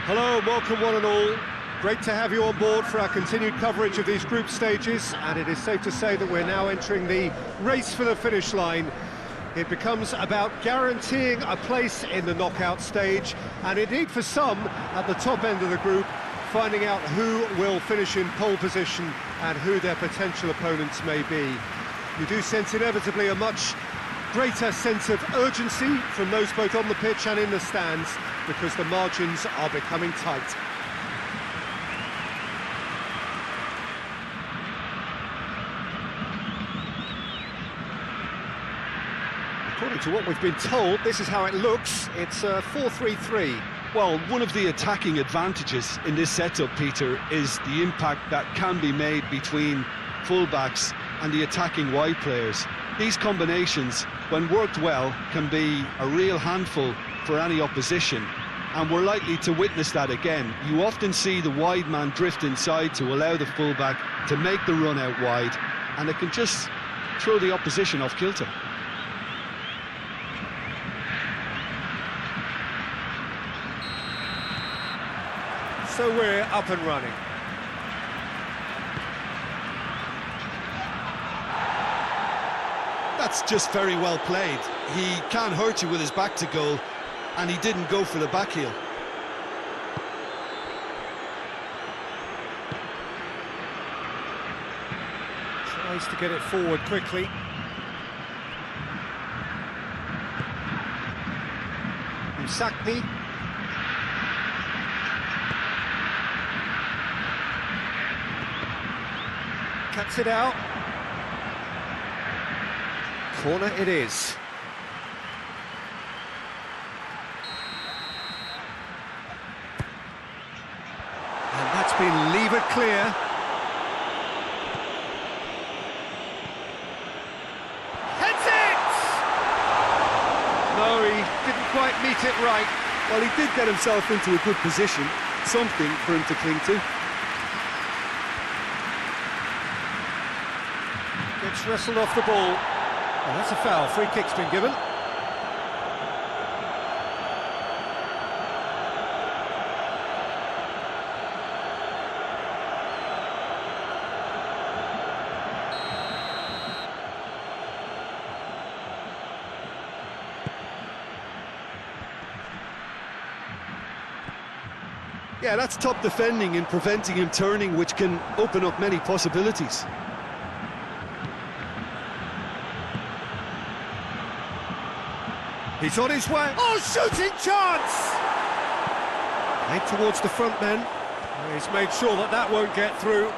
Hello, welcome one and all. Great to have you on board for our continued coverage of these group stages, and it is safe to say that we're now entering the race for the finish line. It becomes about guaranteeing a place in the knockout stage, and indeed for some at the top end of the group, finding out who will finish in pole position and who their potential opponents may be. You do sense inevitably a much greater sense of urgency from those both on the pitch and in the stands, because the margins are becoming tight. According to what we've been told, this is how it looks. It's 4-3-3. Well, one of the attacking advantages in this setup, Peter, is the impact that can be made between fullbacks and the attacking wide players. These combinations, when worked well, can be a real handful for any opposition, and we're likely to witness that again. You often see the wide man drift inside to allow the fullback to make the run out wide, and it can just throw the opposition off kilter. So we're up and running. That's just very well played. He can't hurt you with his back to goal, and he didn't go for the back heel. Tries to get it forward quickly. Sakni. Cuts it out. Corner it is. And that's been levered clear. Heads it! No, he didn't quite meet it right. Well, he did get himself into a good position, something for him to cling to. Gets wrestled off the ball. Oh, that's a foul. Free kick's been given. Yeah, that's top defending and preventing him turning, which can open up many possibilities. He's on his way. Oh, shooting chance! Made towards the front men. He's made sure that that won't get through.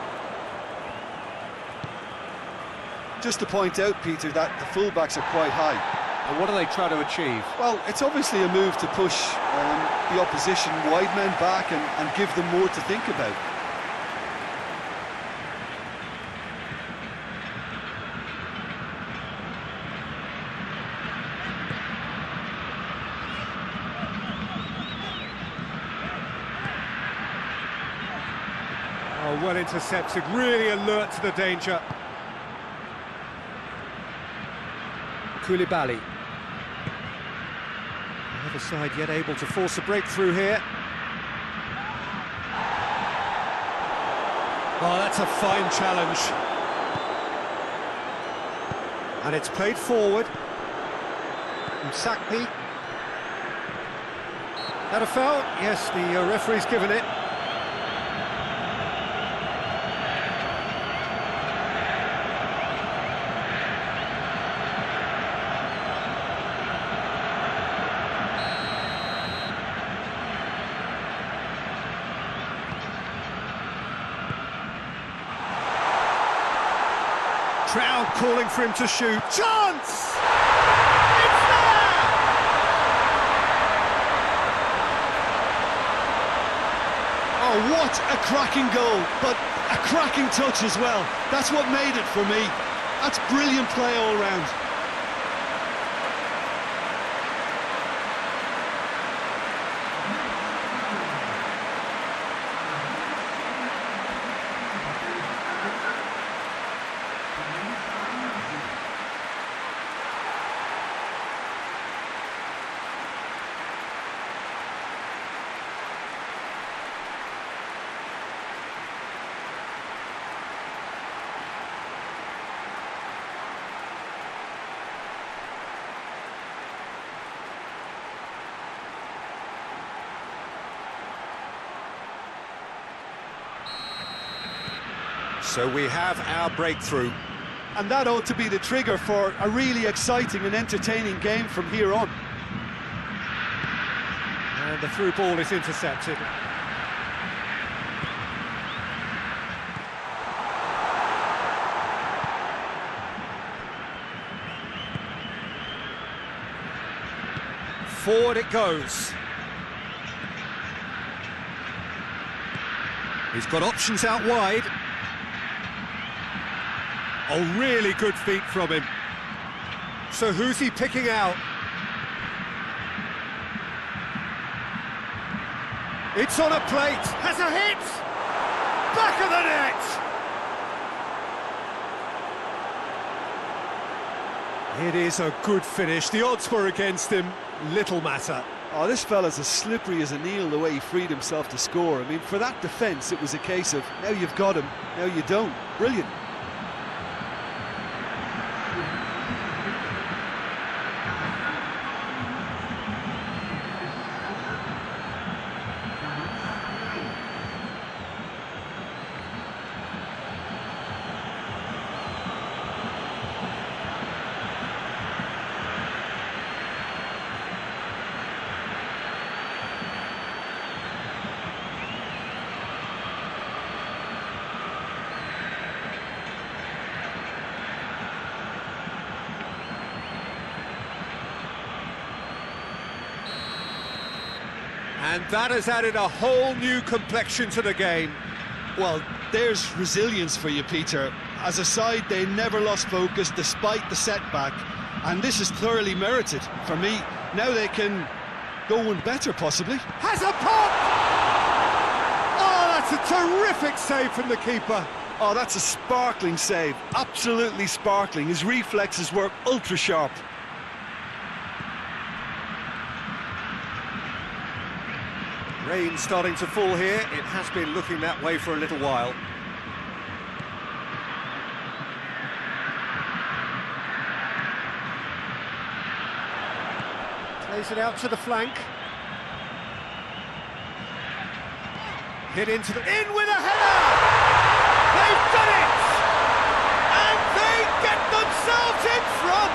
Just to point out, Peter, that the fullbacks are quite high. And what do they try to achieve? Well, it's obviously a move to push the opposition wide men back and give them more to think about. Oh, well intercepted, really alert to the danger. Koulibaly. The other side yet able to force a breakthrough here. Oh, that's a fine challenge. And it's played forward. Sakni. That a foul? Yes, the referee's given it. Crowd calling for him to shoot. Chance! It's there! Oh, what a cracking goal, but a cracking touch as well. That's what made it for me. That's brilliant play all round. So we have our breakthrough. And that ought to be the trigger for a really exciting and entertaining game from here on. And the through ball is intercepted. Forward it goes. He's got options out wide. Oh, really good feet from him. So who's he picking out? It's on a plate. Has a hit! Back of the net! It is a good finish. The odds were against him. Little matter. Oh, this fella's as slippery as an eel the way he freed himself to score. I mean, for that defence, it was a case of, now you've got him, now you don't. Brilliant. And that has added a whole new complexion to the game. Well, there's resilience for you, Peter. As a side, they never lost focus despite the setback, and this is thoroughly merited. For me, now they can go one better, possibly. Has a pop! Oh, that's a terrific save from the keeper. Oh, that's a sparkling save, absolutely sparkling. His reflexes were ultra-sharp. Rain starting to fall here. It has been looking that way for a little while. Plays it out to the flank. Hit into the... In with a header! They've done it! And they get themselves in front!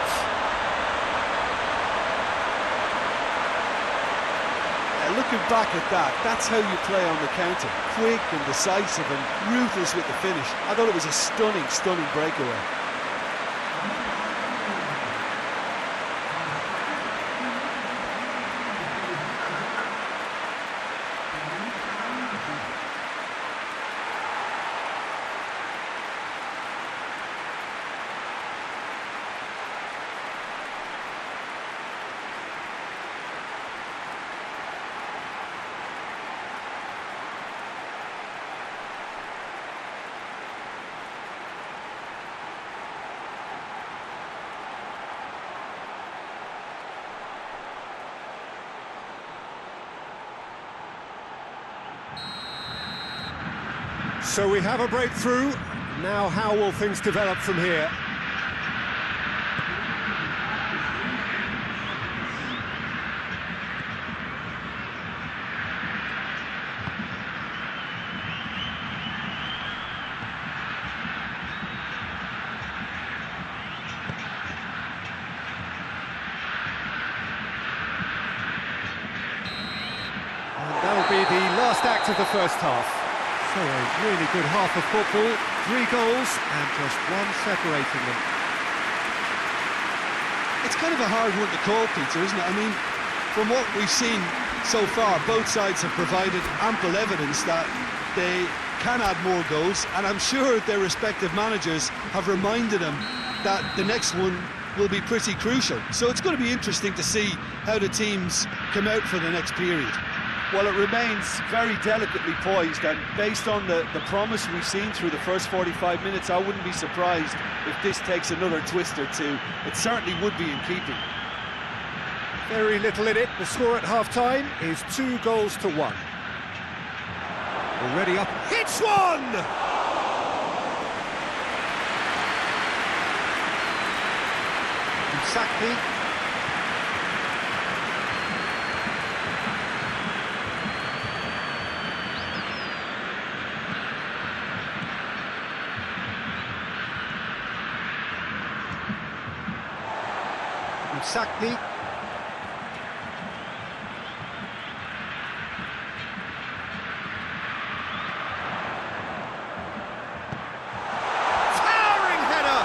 Looking back at that, that's how you play on the counter. Quick and decisive and ruthless with the finish. I thought it was a stunning, stunning breakaway. So we have a breakthrough. Now how will things develop from here? And that'll be the last act of the first half. So a really good half of football, 3 goals and just one separating them. It's kind of a hard one to call, Peter, isn't it? I mean, from what we've seen so far, both sides have provided ample evidence that they can add more goals, and I'm sure their respective managers have reminded them that the next one will be pretty crucial. So it's going to be interesting to see how the teams come out for the next period. Well, it remains very delicately poised, and based on the promise we've seen through the first 45 minutes, I wouldn't be surprised if this takes another twist or two. It certainly would be in keeping. Very little in it. The score at half-time is 2 goals to 1. Already up. Hits one! Sakpi. Sakni. Towering header!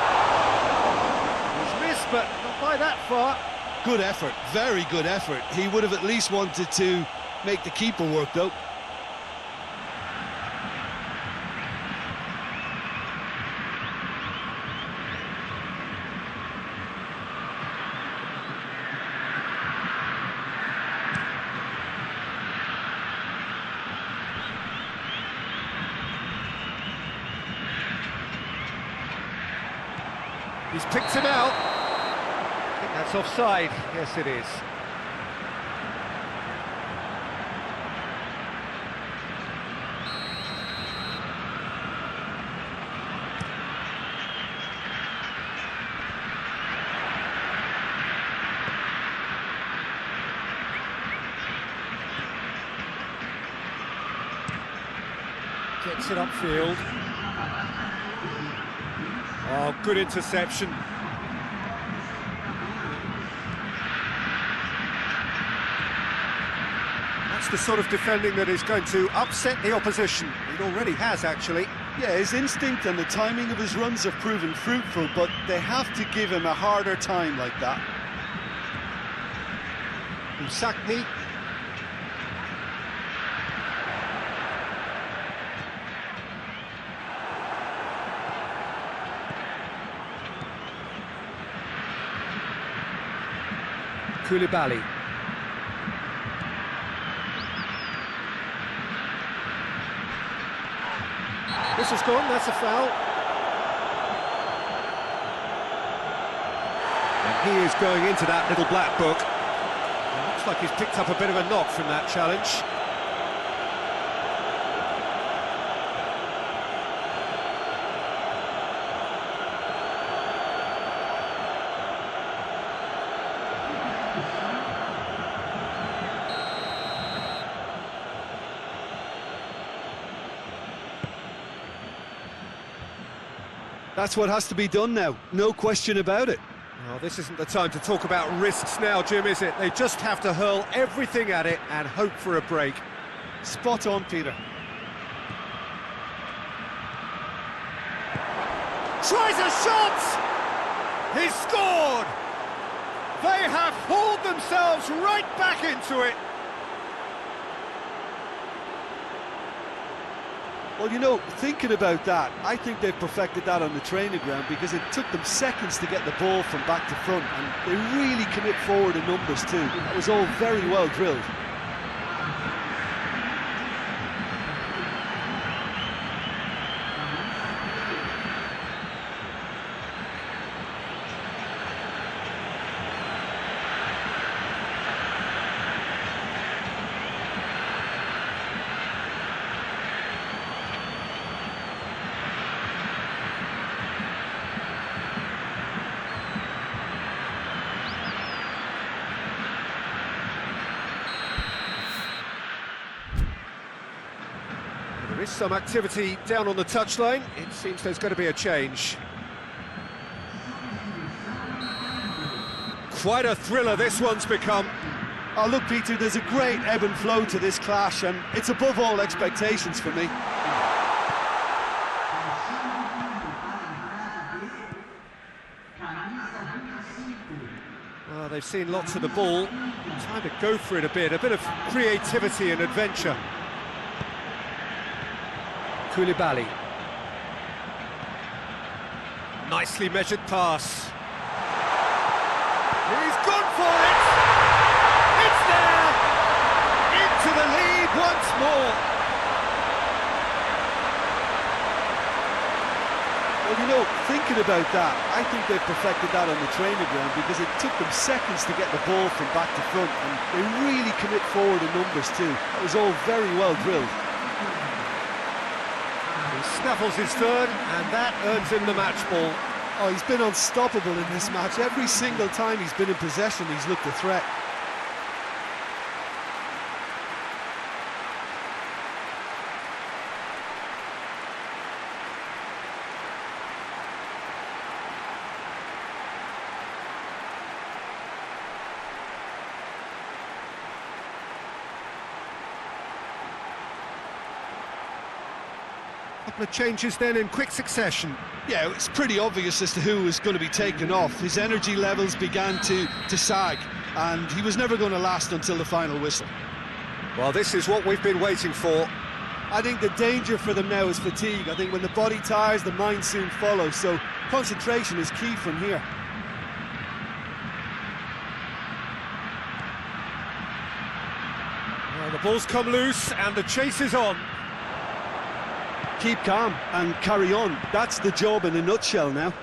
It was missed, but not by that far. Good effort, very good effort. He would have at least wanted to make the keeper work, though. He's picked him out. I think that's offside. Yes, it is. Gets it upfield. Oh, good interception. That's the sort of defending that is going to upset the opposition. It already has, actually. Yeah, his instinct and the timing of his runs have proven fruitful, but they have to give him a harder time like that. Sakni. Koulibaly. This has gone, that's a foul. And he is going into that little black book. It looks like he's picked up a bit of a knock from that challenge. That's what has to be done now, no question about it. Well, this isn't the time to talk about risks now, Jim, is it? They just have to hurl everything at it and hope for a break. Spot on, Peter. Tries a shot! He's scored! They have hauled themselves right back into it. Well, you know, thinking about that, I think they've perfected that on the training ground because it took them seconds to get the ball from back to front, and they really commit forward in numbers too. That was all very well drilled. There is some activity down on the touchline. It seems there's going to be a change. Quite a thriller this one's become. Oh, look, Peter, there's a great ebb and flow to this clash, and it's above all expectations for me. Well, they've seen lots of the ball. Time to go for it a bit of creativity and adventure. Koulibaly. Nicely measured pass. He's gone for it! It's there! Into the lead once more! Well, you know, thinking about that, I think they've perfected that on the training ground because it took them seconds to get the ball from back to front, and they really commit forward in numbers too. That was all very well drilled. He snaffles his third, and that earns him the match ball. Oh, he's been unstoppable in this match. Every single time he's been in possession, he's looked a threat. Couple of changes then in quick succession. Yeah, it's pretty obvious as to who was going to be taken off. His energy levels began to sag, and he was never going to last until the final whistle. Well, this is what we've been waiting for. I think the danger for them now is fatigue. I think when the body tires, the mind soon follows, so concentration is key from here. Well, the ball's come loose and the chase is on. Keep calm and carry on. That's the job in a nutshell now.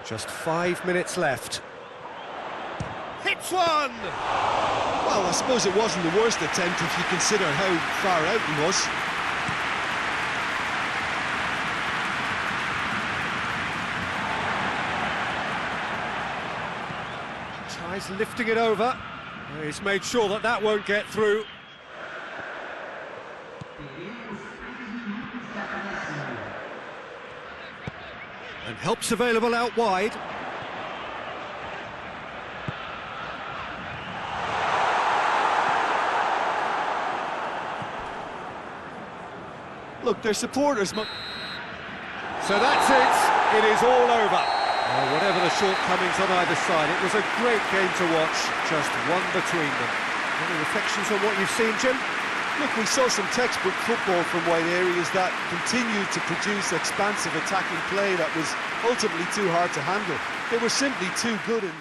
Just 5 minutes left. Hits one! Well, I suppose it wasn't the worst attempt if you consider how far out he was. Tries lifting it over. He's made sure that that won't get through. And help's available out wide. Look, their supporters... So that's it. It is all over. Well, whatever the shortcomings on either side, it was a great game to watch. Just one between them. Any reflections on what you've seen, Jim? Look, we saw some textbook football from wide areas that continued to produce expansive attacking play that was ultimately too hard to handle. They were simply too good in